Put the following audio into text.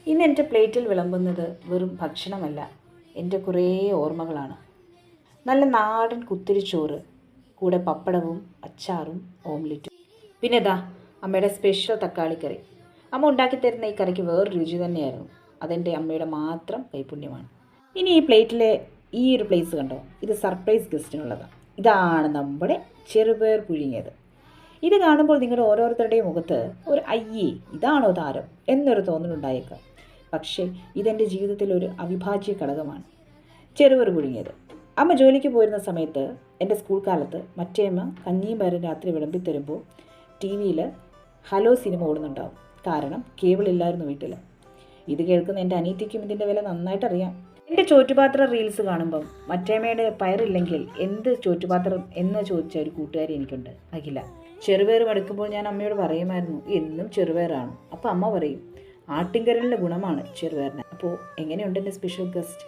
ഇന്ന് എൻ്റെ പ്ലേറ്റിൽ വിളമ്പുന്നത് വെറും ഭക്ഷണമല്ല, എൻ്റെ കുറേ ഓർമ്മകളാണ്. നല്ല നാടൻ കുത്തിരിച്ചോറ്, കൂടെ പപ്പടവും അച്ചാറും ഓംലെറ്റും. പിന്നെ ദാ അമ്മയുടെ സ്പെഷ്യൽ തക്കാളിക്കറി. അമ്മ ഉണ്ടാക്കിത്തരുന്ന ഈ കറിക്ക് വേറൊരു രുചി തന്നെയായിരുന്നു. അതെൻ്റെ അമ്മയുടെ മാത്രം കൈപുണ്യമാണ്. ഇനി ഈ പ്ലേറ്റിലെ ഈ ഒരു പ്ലേസ് കണ്ടോ, ഇത് സർപ്രൈസ് ഗസ്റ്റിനുള്ളതാണ്. ഇതാണ് നമ്മുടെ ചെറുപയർ പുഴുങ്ങിയത്. ഇത് കാണുമ്പോൾ നിങ്ങളുടെ ഓരോരുത്തരുടെയും മുഖത്ത് ഒരു അയ്യേ ഇതാണോ താരം എന്നൊരു തോന്നലുണ്ടായേക്കാം. പക്ഷേ ഇതെൻ്റെ ജീവിതത്തിലെ ഒരു അവിഭാജ്യ ഘടകമാണ്. ചെറുപയർ പുഴുങ്ങിയത്. അമ്മ ജോലിക്ക് പോയിരുന്ന സമയത്ത് എൻ്റെ സ്കൂൾ കാലത്ത് മറ്റേമ്മ കഞ്ഞിയും പയറും രാത്രി വിളമ്പിത്തരുമ്പോൾ ടി വിയിൽ ഹലോ സിനിമ ഓടുന്നുണ്ടാവും. കാരണം കേബിൾ ഇല്ലായിരുന്നു വീട്ടിൽ. ഇത് കേൾക്കുന്ന എൻ്റെ അനീതിക്കും ഇതിൻ്റെ വില നന്നായിട്ടറിയാം. എൻ്റെ ചോറ്റുപാത്രം റീൽസ് കാണുമ്പം മറ്റേമ്മയുടെ പയറില്ലെങ്കിൽ എന്ത് ചോറ്റുപാത്രം എന്ന് ചോദിച്ച ഒരു കൂട്ടുകാരി എനിക്കുണ്ട്, അഖില. ചെറുപയർ മടുക്കുമ്പോൾ ഞാൻ അമ്മയോട് പറയുമായിരുന്നു, എന്നും ചെറുപയറാണ്. അപ്പോൾ അമ്മ പറയും, ആട്ടിൻകരലിൻ്റെ ഗുണമാണ് ചെറുപയറിന്. അപ്പോൾ എങ്ങനെയുണ്ട് എൻ്റെ സ്പെഷ്യൽ ഗസ്റ്റ്?